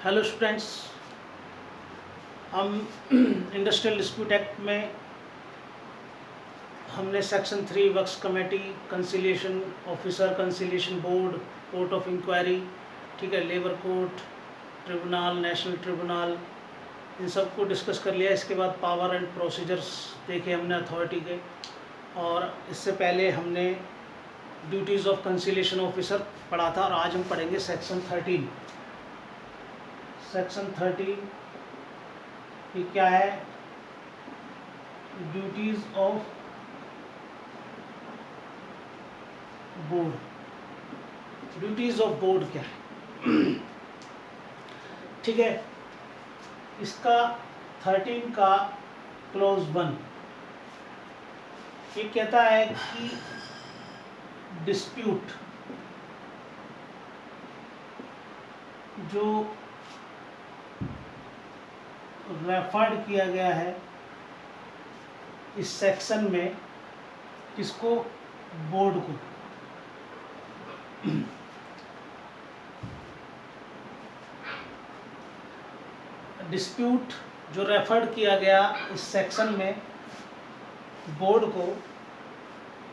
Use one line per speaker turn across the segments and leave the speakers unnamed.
Hello students, हम industrial dispute act में हमने section 3 works committee, conciliation officer, conciliation board, court of inquiry, ठीक है, labour court, tribunal, national tribunal, इन सब को डिस्कस कर लिया। इसके बाद पावर एंड प्रोसीजर्स देखे हमने अथॉरिटी के, और इससे पहले हमने ड्यूटीज़ ऑफ कंसिलिएशन ऑफिसर पढ़ा था। और आज हम पढ़ेंगे सेक्शन 13। सेक्शन 13 ये क्या है? Duties of board. Duties of board क्या है? ठीक है, इसका 13 का क्लॉज 1 ये कहता है कि डिस्प्यूट जो रेफर्ड किया गया है इस सेक्शन में, किसको? बोर्ड को। डिस्प्यूट जो रेफर्ड किया गया इस सेक्शन में बोर्ड को,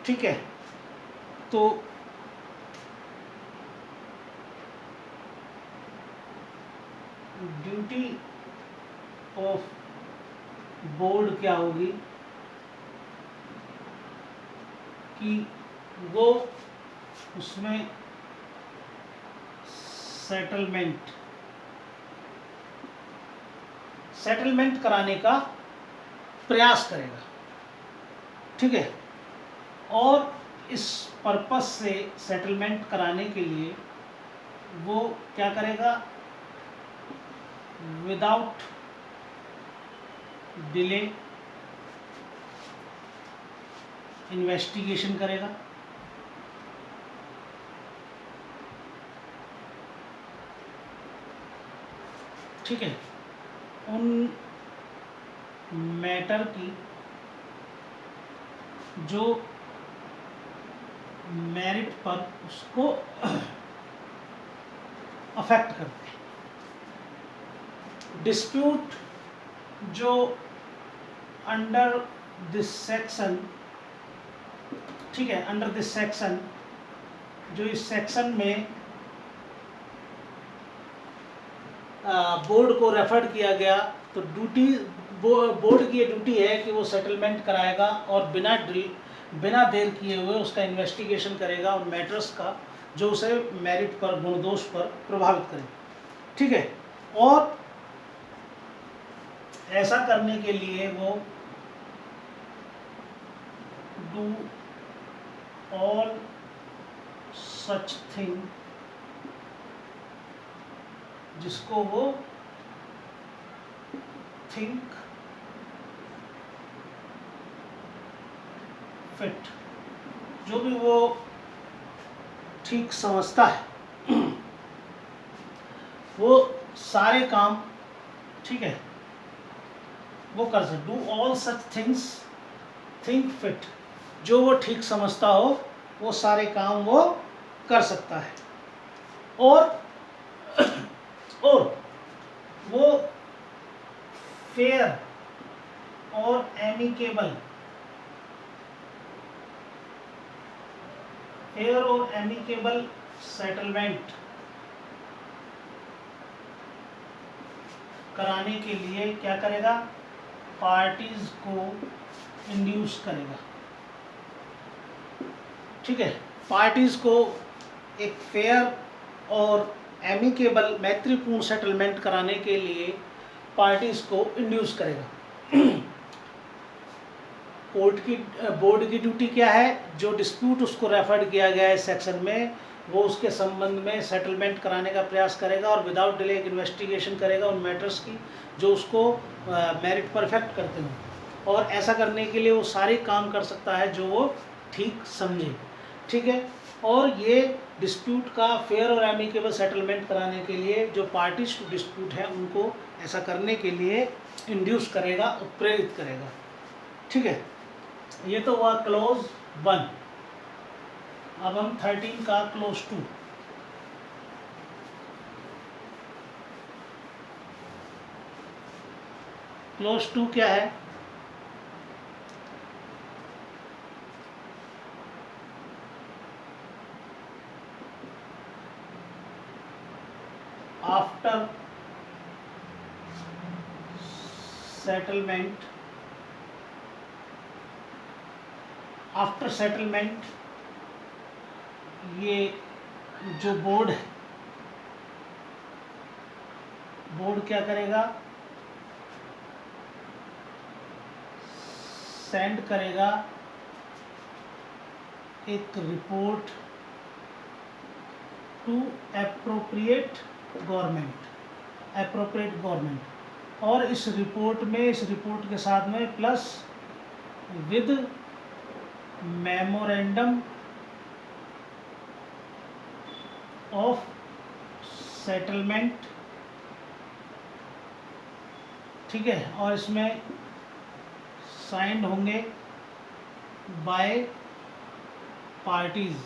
ठीक है, तो ड्यूटी ऑफ बोर्ड क्या होगी कि वो उसमें सेटलमेंट कराने का प्रयास करेगा, ठीक है। और इस पर्पस से सेटलमेंट कराने के लिए वो क्या करेगा? विदाउट डिले इन्वेस्टिगेशन करेगा, ठीक है, उन मैटर की जो मेरिट पर उसको अफेक्ट करते हैं। डिस्प्यूट जो अंडर दिस सेक्शन, ठीक है, अंडर दिस सेक्शन, जो इस सेक्शन में बोर्ड को रेफर किया गया, तो ड्यूटी बोर्ड की ये ड्यूटी है कि वो सेटलमेंट कराएगा और बिना देर किए हुए उसका इन्वेस्टिगेशन करेगा और मैटर्स का जो उसे मेरिट पर, गुणदोष पर प्रभावित करेगा, ठीक है। और ऐसा करने के लिए वो डू ऑल सच थिंग, जिसको वो थिंक फिट, जो भी वो ठीक समझता है वो सारे काम, ठीक है, वो कर सकते। Do all such things think fit, जो वो ठीक समझता हो वो सारे काम वो कर सकता है। और वो फेयर और एमिकेबल सेटलमेंट कराने के लिए क्या करेगा? पार्टीज को इंड्यूस करेगा, ठीक है। पार्टीज को एक फेयर और एमिकेबल, मैत्रीपूर्ण सेटलमेंट कराने के लिए पार्टीज को इंड्यूस करेगा। बोर्ड की ड्यूटी क्या है? जो डिस्प्यूट उसको रेफर्ड किया गया है इस सेक्शन में, वो उसके संबंध में सेटलमेंट कराने का प्रयास करेगा और विदाउट डिले इन्वेस्टिगेशन करेगा उन मैटर्स की जो उसको मेरिट पर इफेक्ट करते हों। और ऐसा करने के लिए वो सारे काम कर सकता है जो वो ठीक समझे, ठीक है। और ये डिस्प्यूट का फेयर और एमिकेबल सेटलमेंट कराने के लिए जो पार्टीज टू डिस्प्यूट है उनको ऐसा करने के लिए इंड्यूस करेगा, उत्प्रेरित करेगा, ठीक है। ये तो हुआ क्लोज 1। अब हम 13 का क्लोज 2। क्लोज 2 क्या है? आफ्टर सेटलमेंट, आफ्टर सेटलमेंट ये जो बोर्ड है, बोर्ड क्या करेगा? सेंड करेगा एक रिपोर्ट टू एप्रोप्रिएट गवर्नमेंट, और इस रिपोर्ट में, इस रिपोर्ट के साथ में plus with memorandum of settlement, ठीक है, और इसमें साइंड होंगे बाय पार्टीज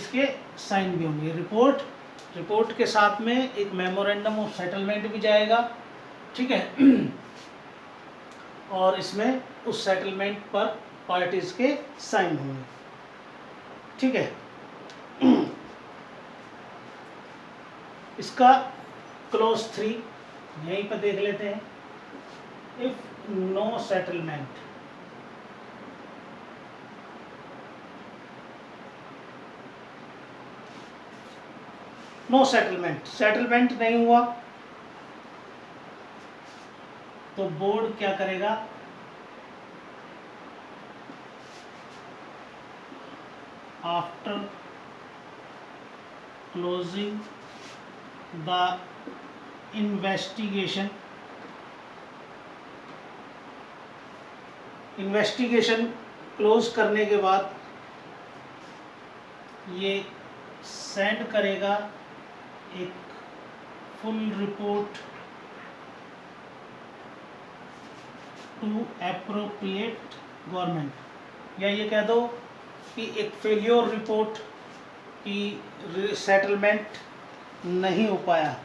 के साइन भी होंगे। रिपोर्ट के साथ में एक मेमोरेंडम ऑफ सेटलमेंट भी जाएगा, ठीक है, और इसमें उस सेटलमेंट पर पार्टीज के साइन होंगे, ठीक है। इसका क्लोज 3 यहीं पर देख लेते हैं। If no settlement, no settlement नहीं हुआ तो बोर्ड क्या करेगा? After closing the investigation close करने के बाद ये सेंड करेगा एक full report to appropriate government, या ये कह दो कि एक फेल्योर रिपोर्ट की सेटलमेंट नहीं हो पाया।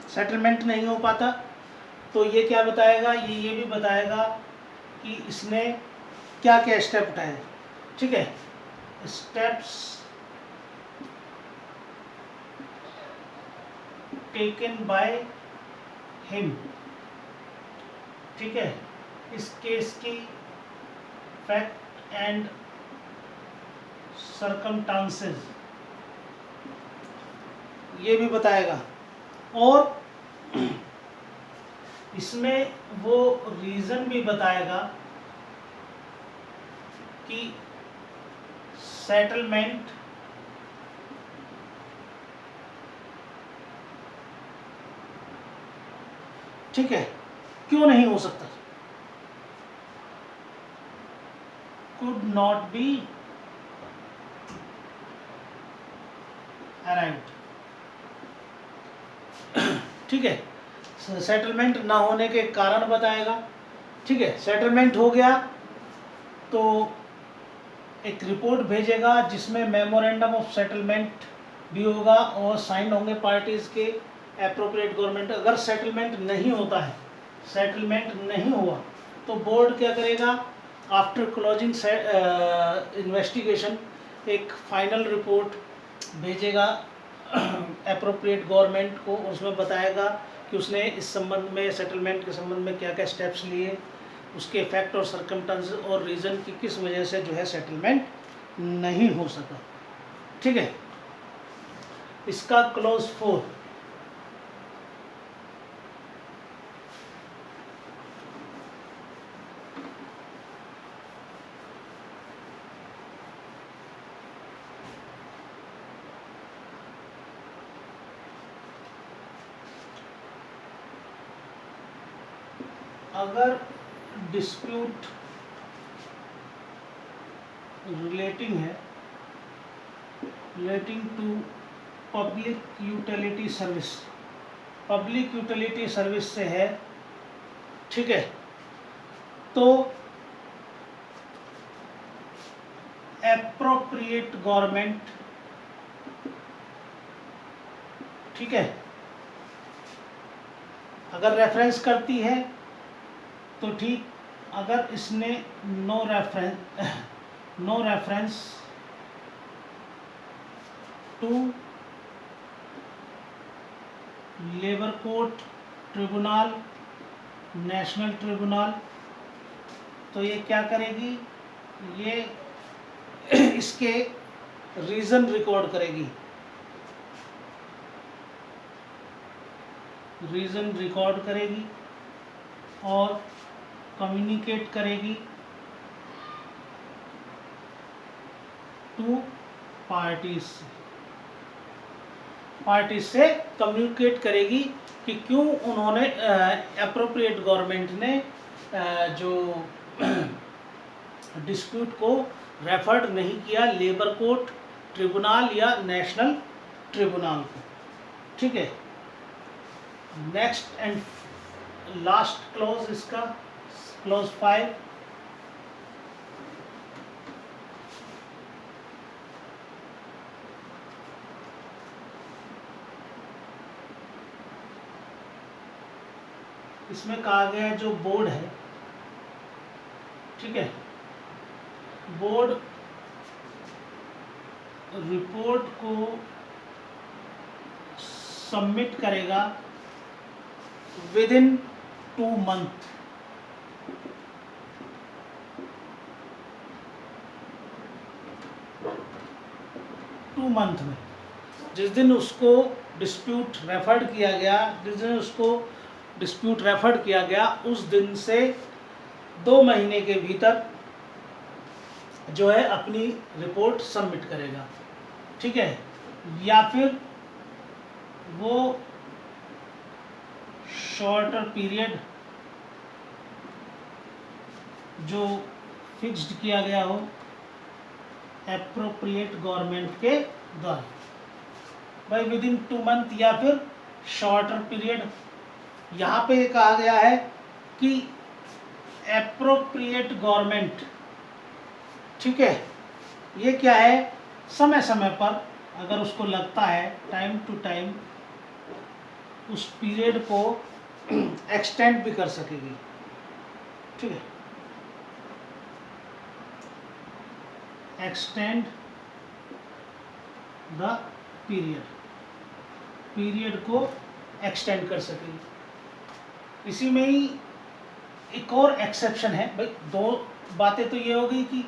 सेटलमेंट नहीं हो पाता तो ये क्या बताएगा? ये भी बताएगा कि इसने क्या क्या स्टेप उठाए, ठीक है। स्टेप्स टेकन बाय हिम, ठीक है, इस केस की फैक्ट एंड सर्कमस्टांसेस ये भी बताएगा, और इसमें वो रीज़न भी बताएगा कि सेटलमेंट ठीक है क्यों नहीं हो सकता, कुड नॉट बी अराइव्ड, ठीक है। सेटलमेंट ना होने के कारण बताएगा, ठीक है। सेटलमेंट हो गया तो एक रिपोर्ट भेजेगा जिसमें मेमोरेंडम ऑफ सेटलमेंट भी होगा और साइन होंगे पार्टीज के, एप्रोप्रिएट गवर्नमेंट। अगर सेटलमेंट नहीं होता है, सेटलमेंट नहीं हुआ तो बोर्ड क्या करेगा? आफ्टर क्लोजिंग इन्वेस्टिगेशन एक फाइनल रिपोर्ट भेजेगा एप्रोप्रिएट गवर्नमेंट को, उसमें बताएगा कि उसने इस संबंध में, सेटलमेंट के संबंध में क्या क्या स्टेप्स लिए, उसके इफेक्ट और सर्कमस्टेंसेस और रीज़न की किस वजह से जो है सेटलमेंट नहीं हो सका, ठीक है। इसका क्लोज 4 अगर डिस्प्यूट रिलेटिंग है, relating to public utility service, public utility service से है, ठीक है, तो एप्रोप्रिएट गवर्नमेंट, ठीक है, अगर रेफरेंस करती है तो ठीक, अगर इसने no reference to labour court tribunal, national tribunal, तो ये क्या करेगी, ये इसके रीज़न रिकॉर्ड करेगी, रीज़न रिकॉर्ड करेगी और कम्युनिकेट करेगी टू पार्टीज से कम्युनिकेट करेगी कि क्यों उन्होंने एप्रोप्रिएट गवर्नमेंट ने जो डिस्प्यूट को रेफर्ड नहीं किया लेबर कोर्ट ट्रिब्यूनल या नेशनल ट्रिब्यूनल को। ठीक है, नेक्स्ट एंड लास्ट क्लॉज इसका क्लॉज 5, इसमें कहा गया है जो बोर्ड है, ठीक है, बोर्ड रिपोर्ट को सबमिट करेगा विद इन 2 मंथ, में, जिस दिन उसको डिस्प्यूट रेफर्ड किया गया, जिस दिन उसको डिस्प्यूट रेफर्ड किया गया उस दिन से 2 महीने के भीतर जो है अपनी रिपोर्ट सबमिट करेगा। ठीक है, या फिर वो शॉर्टर पीरियड जो फिक्स्ड किया गया हो एप्रोप्रिएट गवर्नमेंट के द्वारा, भाई विद इन 2 मंथ या फिर शॉर्टर पीरियड। यहाँ पे कहा गया है कि एप्रोप्रिएट गवर्नमेंट, ठीक है, ये क्या है, समय समय पर अगर उसको लगता है टाइम टू टाइम उस पीरियड को एक्सटेंड भी कर सकेगी। ठीक है, एक्सटेंड द पीरियड को एक्सटेंड कर सकेगी। इसी में ही एक और एक्सेप्शन है भाई, 2 बातें तो ये हो गई कि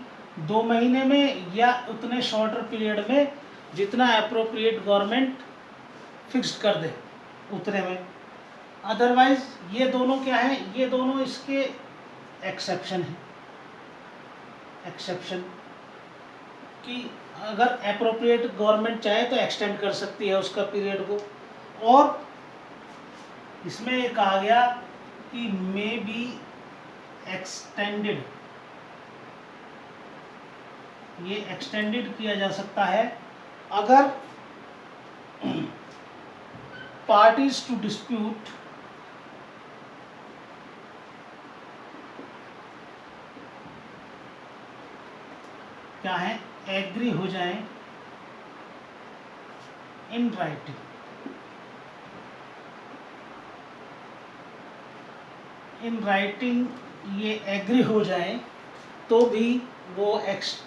2 महीने में या उतने शॉर्टर पीरियड में जितना एप्रोप्रिएट गवर्नमेंट फिक्स्ड कर दे उतने में, अदरवाइज ये दोनों क्या है, ये दोनों इसके एक्सेप्शन है, एक्सेप्शन कि अगर एप्रोप्रिएट गवर्नमेंट चाहे तो एक्सटेंड कर सकती है उसका पीरियड को। और इसमें ये कहा गया कि मे बी एक्सटेंडेड, ये एक्सटेंडेड किया जा सकता है अगर पार्टीज टू डिस्प्यूट क्या है, एग्री हो जाएं इन राइटिंग, इन राइटिंग ये एग्री हो जाएं तो भी वो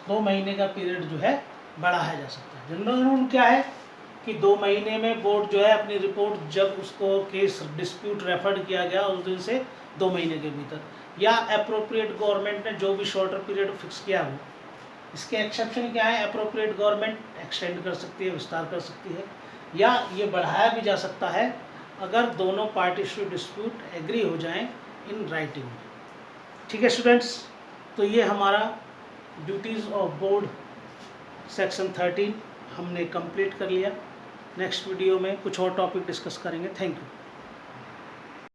2 महीने का पीरियड जो है बढ़ाया जा सकता है। जनरल रूल क्या है कि 2 महीने में बोर्ड जो है अपनी रिपोर्ट, जब उसको केस डिस्प्यूट रेफर्ड किया गया उस दिन से 2 महीने के भीतर, या एप्रोप्रिएट गवर्नमेंट ने जो भी शॉर्टर पीरियड फिक्स किया हो। इसके एक्सेप्शन क्या है, एप्रोप्रिएट गवर्नमेंट एक्सटेंड कर सकती है, विस्तार कर सकती है, या ये बढ़ाया भी जा सकता है अगर दोनों पार्टीज टू डिस्प्यूट एग्री हो जाएं इन राइटिंग। ठीक है स्टूडेंट्स, तो ये हमारा ड्यूटीज़ ऑफ बोर्ड सेक्शन 13 हमने कंप्लीट कर लिया। नेक्स्ट वीडियो में कुछ और टॉपिक डिस्कस करेंगे। Thank you.